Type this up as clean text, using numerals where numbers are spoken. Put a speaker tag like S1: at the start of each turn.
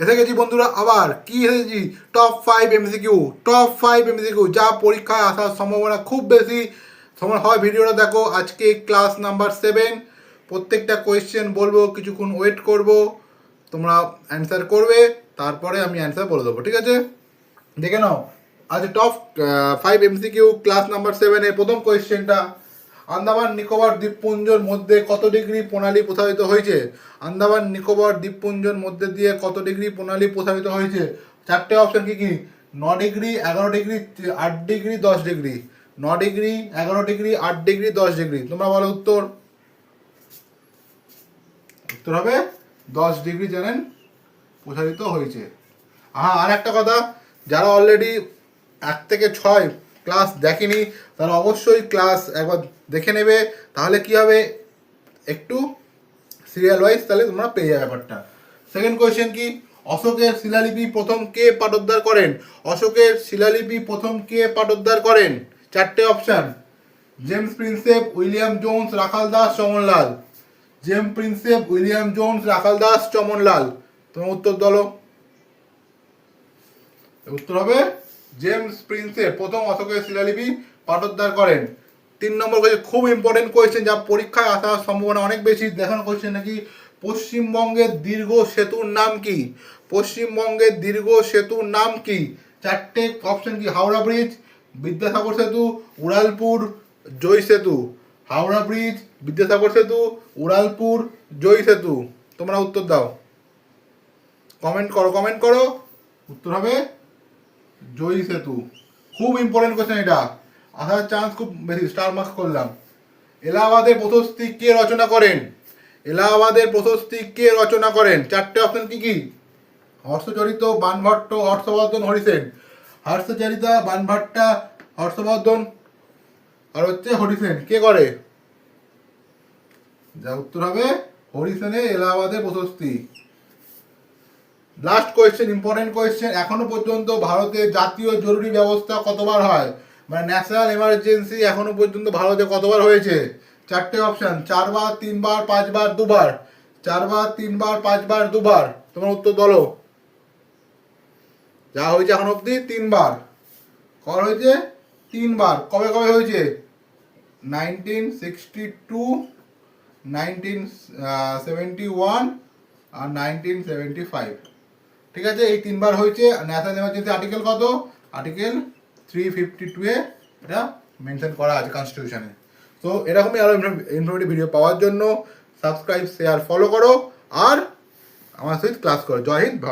S1: এসে গেছি বন্ধুরা, আবার কি এসেছি টপ 5 এমসিকিউ যা পরীক্ষায় আসার সম্ভাবনা খুব বেশি। সময় হয় ভিডিওটা দেখো। আজকে ক্লাস নাম্বার 7, প্রত্যেকটা কোয়েশ্চেন বলবো, কিছুক্ষণ ওয়েট করব, তোমরা অ্যান্সার করবে, তারপরে আমি অ্যান্সার বলে দেবো, ঠিক আছে? দেখে নাও, আজ টপ 5 এমসিকিউ ক্লাস নাম্বার 7-এর প্রথম কোয়েশ্চেনটা, আন্দামান নিকোবর দ্বীপপুঞ্জের মধ্যে কত ডিগ্রি প্রণালী প্রসারিত হয়েছে? আন্দামান নিকোবর দ্বীপপুঞ্জের মধ্যে দিয়ে কত ডিগ্রি প্রণালী প্রসারিত হয়েছে? চারটে অপশন কি কি? 9 degree, 11 degree, 8 degree, 10 degree. 9 degree, 11 degree, 8 degree, 10 degree. তোমরা বলো উত্তর। উত্তর হবে 10 ডিগ্রি জানেন প্রসারিত হয়েছে। আর একটা কথা, যারা অলরেডি 1 থেকে 6 ক্লাস দেখেনি তারা অবশ্যই ক্লাস একবার দেখে নেবে, তাহলে কি হবে, একটু সিরিয়াল ওয়াইজ তাহলে তোমরা পেয়ে যাবে ব্যাপারটা। সেকেন্ড কোয়েশ্চেন কি? অশোকের শিলালিপি প্রথম কে পাঠোদ্ধার করেন? অশোকের শিলালিপি প্রথম কে পাঠোদ্ধার করেন? চারটে option: James Prinsep, William Jones, Rakhal Das, Chamanlal. James Prinsep, William Jones, Rakhal Das, Chamanlal. তোমার উত্তর বলো। উত্তর হবে জেমস প্রিন্সেপ প্রথম অশোকের শিলালিপি পাঠোদ্ধার করেন। 3 নম্বর কোয়েশ্চেন, খুব ইম্পর্টেন্ট কোয়েশ্চেন, যা পরীক্ষায় আসার সম্ভাবনা অনেক বেশি। দেখানো কোয়েশ্চেন নাকি, পশ্চিমবঙ্গের দীর্ঘ সেতুর নাম কি? পশ্চিমবঙ্গের দীর্ঘ সেতুর নাম কি? চারটে অপশন কি? হাওড়া ব্রিজ, বিদ্যাসাগর সেতু, উড়ালপুর, জয় সেতু। হাওড়া ব্রিজ, বিদ্যাসাগর সেতু, উড়ালপুর, জয় সেতু। তোমরা উত্তর দাও, কমেন্ট করো। উত্তর হবে জয়ী সেতু। খুব ইম্পর্টেন্ট কোয়েশ্চেন, এটা আসার চান্স খুব বেশি, স্টার মার্কস করলাম। এলাহাবাদের প্রশস্তি কে রচনা করেন? এলাহাবাদের প্রশস্তি কে রচনা করেন? চারটে অপশন কি কি? হর্ষচরিত, বাণভট্ট, হর্ষবর্ধন, হরিসেন। হর্ষচরিতা, বাণভট্টা, হর্ষবর্ধন আর হচ্ছে হরিসেন। কে করে? যা উত্তর হবে হরিসেনের এলাহাবাদের প্রশস্তি। লাস্ট কোয়েশ্চেন, ইম্পর্টেন্ট কোয়েশ্চেন, এখনো পর্যন্ত ভারতে জাতীয় জরুরি ব্যবস্থা কতবার হয়? মানে ন্যাশনাল এমার্জেন্সি এখনো পর্যন্ত ভারতে কতবার হয়েছে? চারটে অপশন: 4 বার, 3 বার, 5 বার, 2 বার। 4 বার, 3 বার, 5 বার, 2 বার। তোমার উত্তর বলো। যা হয়েছে এখন অব্দি 3 বার। কবার হয়েছে? 3 বার। কবে কবে হয়েছে? 1962, 1971 আর 1975। ঠিক আছে, এই 3 বার হয়েছে। ন্যাশনাল এমার্জেন্সি আর্টিকেল কত? আর্টিকেল 352-এ এটা মেনশন করা আছে কনস্টিটিউশনে। তো এরকমই আরও ইনফরমেটিভ ভিডিও পাওয়ার জন্য সাবস্ক্রাইব, শেয়ার, ফলো করো আর আমার সহিত ক্লাস করো। জয় হিন্দ।